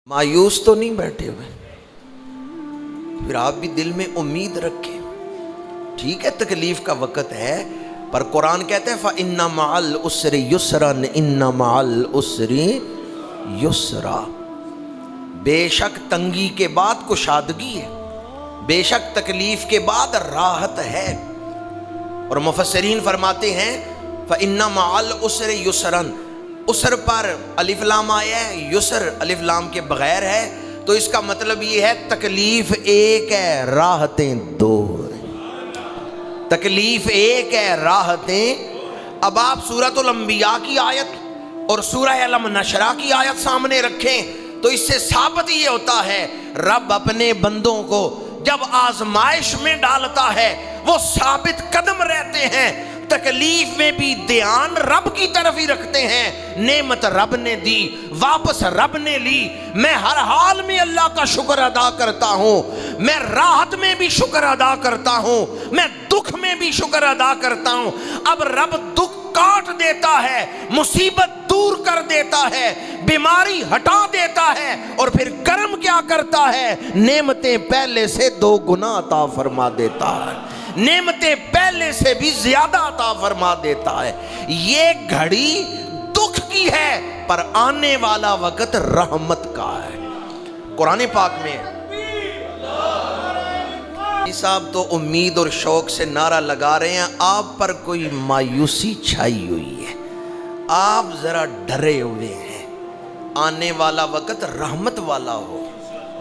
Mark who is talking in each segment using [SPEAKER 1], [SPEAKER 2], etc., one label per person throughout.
[SPEAKER 1] مایوس تو نہیں بیٹھے ہوئے، پھر آپ بھی دل میں امید رکھیں۔ ٹھیک ہے تکلیف کا وقت ہے، پر قرآن کہتا ہے فَإِنَّ مَعَ الْعُسْرِ يُسْرًا إِنَّ مَعَ الْعُسْرِ يُسْرًا۔ بے شک تنگی کے بعد کشادگی ہے، بے شک تکلیف کے بعد راحت ہے۔ اور مفسرین فرماتے ہیں فَإِنَّ مَعَ الْعُسْرِ يُسْرًا، عسر پر الف لام آیا ہے، یسر الف لام کے بغیر ہے، تو اس کا مطلب یہ ہے تکلیف ایک ہے راحتیں دو ہیں۔ تکلیف ایک ہے راحتیں۔ اب آپ سورۃ الانبیاء کی آیت اور سورہ علم نشرہ کی آیت سامنے رکھیں تو اس سے ثابت یہ ہوتا ہے رب اپنے بندوں کو جب آزمائش میں ڈالتا ہے وہ ثابت قدم رہتے ہیں، تکلیف میں بھی دھیان رب کی طرف ہی رکھتے ہیں۔ نعمت رب نے دی، واپس رب نے لی، میں ہر حال میں اللہ کا شکر ادا کرتا ہوں، میں راحت میں بھی شکر ادا کرتا ہوں، میں دکھ میں بھی شکر ادا کرتا ہوں۔ اب رب دکھ کاٹ دیتا ہے، مصیبت دور کر دیتا ہے، بیماری ہٹا دیتا ہے، اور پھر کرم کیا کرتا ہے؟ نعمتیں پہلے سے 2 گنا عطا فرما دیتا ہے، نعمتیں پہلے سے بھی زیادہ عطا فرما دیتا ہے۔ یہ گھڑی دکھ کی ہے پر آنے والا وقت رحمت کا ہے۔ قرآن پاک میں صاحب تو امید اور شوق سے نعرہ لگا رہے ہیں، آپ پر کوئی مایوسی چھائی ہوئی ہے، آپ ذرا ڈرے ہوئے ہیں، آنے والا وقت رحمت والا ہو،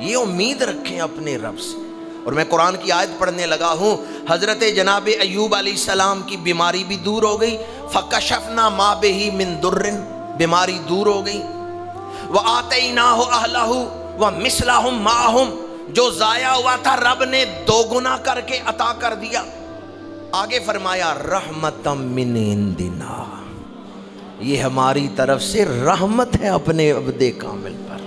[SPEAKER 1] یہ امید رکھیں اپنے رب سے۔ اور میں قرآن کی آیت پڑھنے لگا ہوں، حضرت جناب ایوب علیہ السلام کی بیماری بھی دور ہو گئی، فَكَشَفْنَا مَا بِهِ مِن دُرٍ، بیماری دور ہو گئی، وَآتَيْنَاهُ أَهْلَهُ وَمِثْلَهُمْ مَعَهُمْ، جو ضائع ہوا تھا رب نے 2 گنا کر کے عطا کر دیا۔ آگے فرمایا رحمتم من عندنا، یہ ہماری طرف سے رحمت ہے اپنے عبد کامل پر،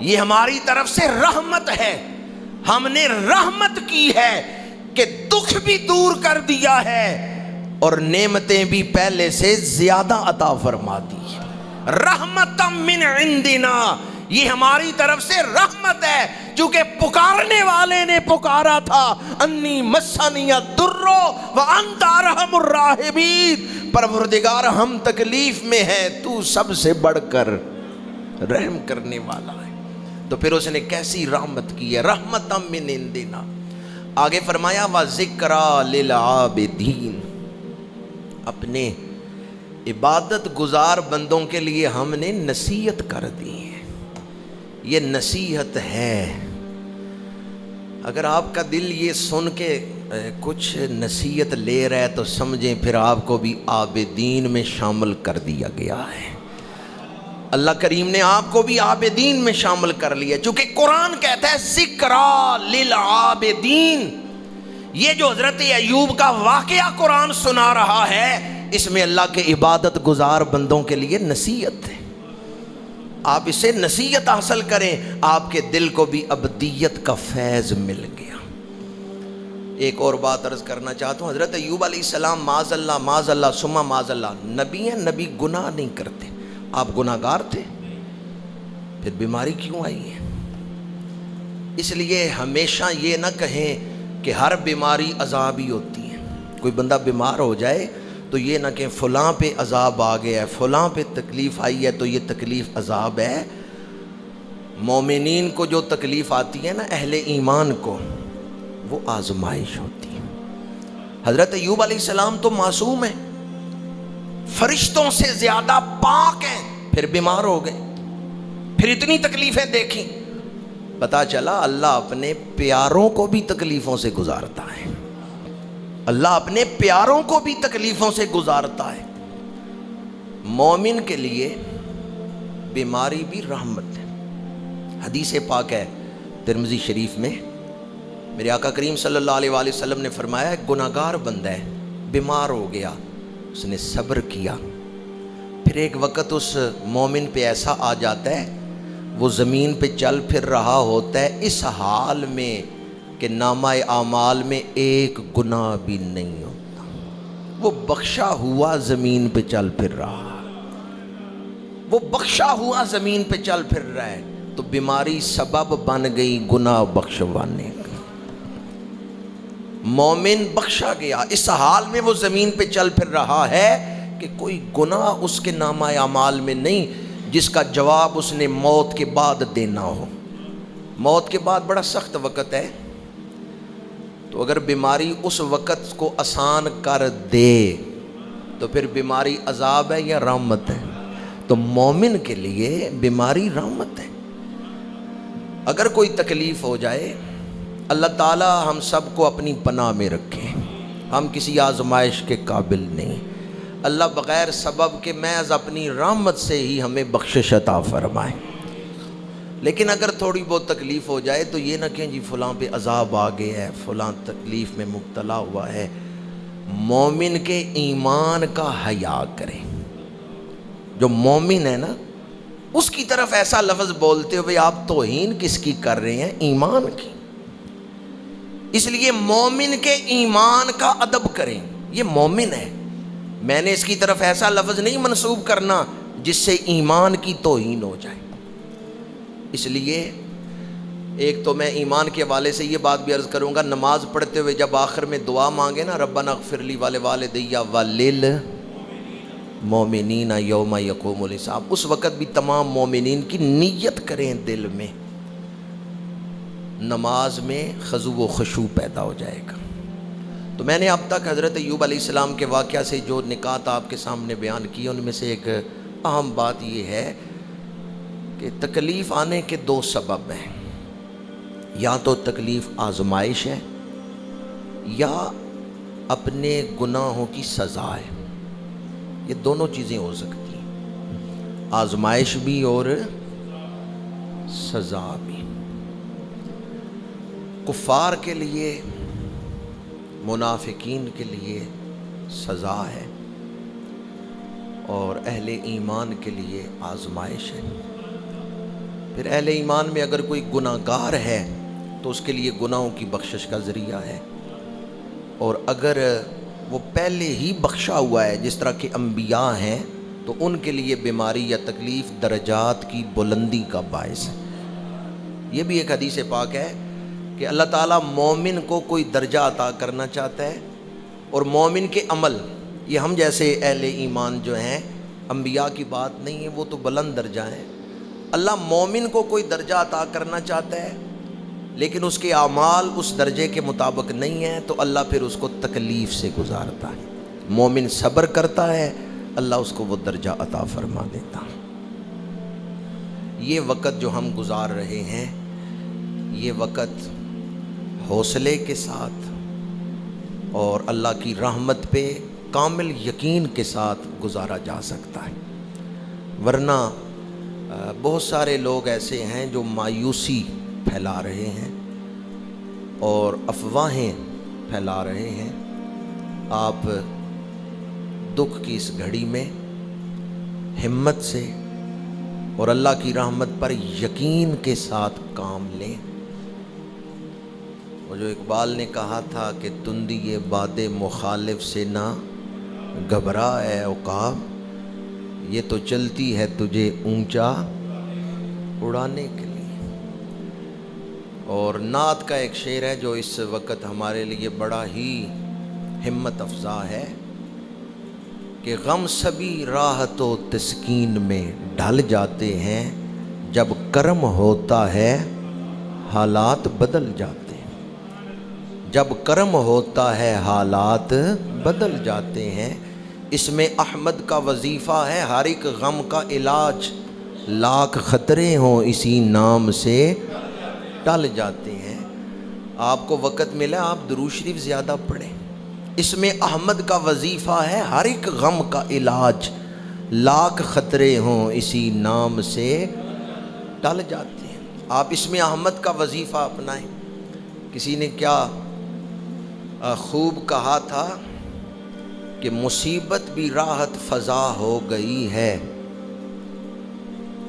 [SPEAKER 1] یہ ہماری طرف سے رحمت ہے، ہم نے رحمت کی ہے کہ دکھ بھی دور کر دیا ہے اور نعمتیں بھی پہلے سے زیادہ عطا فرما دی۔ رحمتم من عندنا، یہ ہماری طرف سے رحمت ہے، چونکہ پکارنے والے نے پکارا تھا انی مسنی الضر وانت ارحم الراحمین، پروردگار ہم تکلیف میں ہیں، تو سب سے بڑھ کر رحم کرنے والا ہے۔ تو پھر اس نے کیسی رحمت کی ہے، رحمتم من عندنا۔ آگے فرمایا وَذِكْرَى لِلْعَابِدِينَ، اپنے عبادت گزار بندوں کے لیے ہم نے نصیحت کر دی ہے، یہ نصیحت ہے۔ اگر آپ کا دل یہ سن کے کچھ نصیحت لے رہا ہے تو سمجھیں پھر آپ کو بھی عابدین میں شامل کر دیا گیا ہے، اللہ کریم نے آپ کو بھی عابدین میں شامل کر لیا، چونکہ قرآن کہتا ہے ذکرى للعابدین۔ یہ جو حضرت ایوب کا واقعہ قرآن سنا رہا ہے اس میں اللہ کے عبادت گزار بندوں کے لیے نصیحت ہے، آپ اسے نصیحت حاصل کریں، آپ کے دل کو بھی ابدیت کا فیض مل گیا۔ ایک اور بات عرض کرنا چاہتا ہوں، حضرت ایوب علیہ السلام معاذ اللہ ثم معاذ اللہ نبی ہیں، نبی گناہ نہیں کرتے، آپ گناہ گار تھے، پھر بیماری کیوں آئی ہے؟ اس لیے ہمیشہ یہ نہ کہیں کہ ہر بیماری عذاب ہی ہوتی ہے۔ کوئی بندہ بیمار ہو جائے تو یہ نہ کہ فلاں پہ عذاب آ گیا ہے، فلاں پہ تکلیف آئی ہے تو یہ تکلیف عذاب ہے۔ مومنین کو جو تکلیف آتی ہے نا، اہل ایمان کو، وہ آزمائش ہوتی ہے۔ حضرت ایوب علیہ السلام تو معصوم ہیں، فرشتوں سے زیادہ پاک ہیں، پھر بیمار ہو گئے، پھر اتنی تکلیفیں دیکھیں، پتا چلا اللہ اپنے پیاروں کو بھی تکلیفوں سے گزارتا ہے، اللہ اپنے پیاروں کو بھی تکلیفوں سے گزارتا ہے۔ مومن کے لیے بیماری بھی رحمت ہے۔ حدیث پاک ہے ترمذی شریف میں، میرے آقا کریم صلی اللہ علیہ وآلہ وسلم نے فرمایا گناہگار بندہ ہے، بیمار ہو گیا، اس نے صبر کیا، پھر ایک وقت اس مومن پہ ایسا آ جاتا ہے وہ زمین پہ چل پھر رہا ہوتا ہے اس حال میں کہ نامہ اعمال میں ایک گناہ بھی نہیں ہوتا، وہ بخشا ہوا زمین پہ چل پھر رہا، وہ بخشا ہوا زمین پہ چل پھر رہا ہے۔ تو بیماری سبب بن گئی گناہ بخشوانے کا۔ مومن بخشا گیا، اس حال میں وہ زمین پہ چل پھر رہا ہے کہ کوئی گناہ اس کے نامہ اعمال میں نہیں جس کا جواب اس نے موت کے بعد دینا ہو۔ موت کے بعد بڑا سخت وقت ہے، تو اگر بیماری اس وقت کو آسان کر دے تو پھر بیماری عذاب ہے یا رحمت ہے؟ تو مومن کے لیے بیماری رحمت ہے۔ اگر کوئی تکلیف ہو جائے، اللہ تعالی ہم سب کو اپنی پناہ میں رکھے، ہم کسی آزمائش کے قابل نہیں، اللہ بغیر سبب کے محض اپنی رحمت سے ہی ہمیں بخشش عطا فرمائے۔ لیکن اگر تھوڑی بہت تکلیف ہو جائے تو یہ نہ کہیں جی فلاں پہ عذاب آ گیا ہے، فلاں تکلیف میں مبتلا ہوا ہے۔ مومن کے ایمان کا حیا کریں۔ جو مومن ہے نا، اس کی طرف ایسا لفظ بولتے ہوئے آپ توہین کس کی کر رہے ہیں؟ ایمان کی۔ اس لیے مومن کے ایمان کا ادب کریں، یہ مومن ہے، میں نے اس کی طرف ایسا لفظ نہیں منسوب کرنا جس سے ایمان کی توہین ہو جائے۔ اس لیے ایک تو میں ایمان کے حوالے سے یہ بات بھی عرض کروں گا، نماز پڑھتے ہوئے جب آخر میں دعا مانگے نا، ربنا اغفر لی ولوالدی وللمؤمنین یوم یقوم الحساب، اس وقت بھی تمام مومنین کی نیت کریں دل میں، نماز میں خضوع و خشوع پیدا ہو جائے گا۔ تو میں نے اب تک حضرت ایوب علیہ السلام کے واقعہ سے جو نکات آپ کے سامنے بیان کی، ان میں سے ایک اہم بات یہ ہے کہ تکلیف آنے کے دو سبب ہیں، یا تو تکلیف آزمائش ہے یا اپنے گناہوں کی سزا ہے۔ یہ دونوں چیزیں ہو سکتی ہیں، آزمائش بھی اور سزا بھی۔ کفار کے لیے، منافقین کے لیے سزا ہے، اور اہل ایمان کے لیے آزمائش ہے۔ پھر اہل ایمان میں اگر کوئی گناہ گار ہے تو اس کے لیے گناہوں کی بخشش کا ذریعہ ہے، اور اگر وہ پہلے ہی بخشا ہوا ہے جس طرح کے انبیاء ہیں تو ان کے لیے بیماری یا تکلیف درجات کی بلندی کا باعث ہے۔ یہ بھی ایک حدیث پاک ہے کہ اللہ تعالیٰ مومن کو کوئی درجہ عطا کرنا چاہتا ہے، اور مومن کے عمل، یہ ہم جیسے اہل ایمان جو ہیں، انبیاء کی بات نہیں ہے، وہ تو بلند درجہ ہیں۔ اللہ مومن کو کوئی درجہ عطا کرنا چاہتا ہے لیکن اس کے اعمال اس درجے کے مطابق نہیں ہیں تو اللہ پھر اس کو تکلیف سے گزارتا ہے۔ مومن صبر کرتا ہے، اللہ اس کو وہ درجہ عطا فرما دیتا ہے۔ یہ وقت جو ہم گزار رہے ہیں، یہ وقت حوصلے کے ساتھ اور اللہ کی رحمت پہ کامل یقین کے ساتھ گزارا جا سکتا ہے، ورنہ بہت سارے لوگ ایسے ہیں جو مایوسی پھیلا رہے ہیں اور افواہیں پھیلا رہے ہیں۔ آپ دکھ کی اس گھڑی میں ہمت سے اور اللہ کی رحمت پر یقین کے ساتھ کام لیں۔ وہ جو اقبال نے کہا تھا کہ تندی باد مخالف سے نہ گھبرا اے عقاب، یہ تو چلتی ہے تجھے اونچا اڑانے کے لیے۔ اور نعت کا ایک شعر ہے جو اس وقت ہمارے لیے بڑا ہی ہمت افزا ہے کہ غم سبھی راحت و تسکین میں ڈھل جاتے ہیں، جب کرم ہوتا ہے حالات بدل جاتے ہیں، جب کرم ہوتا ہے حالات بدل جاتے ہیں۔ اس میں احمد کا وظیفہ ہے، ہر ایک غم کا علاج، لاکھ خطرے ہوں اسی نام سے ٹل جاتے ہیں۔ آپ کو وقت ملا آپ درود شریف زیادہ پڑھیں، اس میں احمد کا وظیفہ ہے، ہر ایک غم کا علاج، لاکھ خطرے ہوں اسی نام سے ٹل جاتے ہیں۔ آپ اس میں احمد کا وظیفہ اپنائیں۔ کسی نے کیا خوب کہا تھا کہ مصیبت بھی راحت فضا ہو گئی ہے،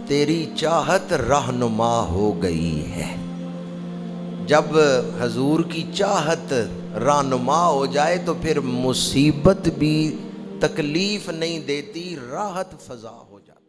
[SPEAKER 1] تیری چاہت رہنما ہو گئی ہے۔ جب حضور کی چاہت رہنما ہو جائے تو پھر مصیبت بھی تکلیف نہیں دیتی، راحت فضا ہو جاتی۔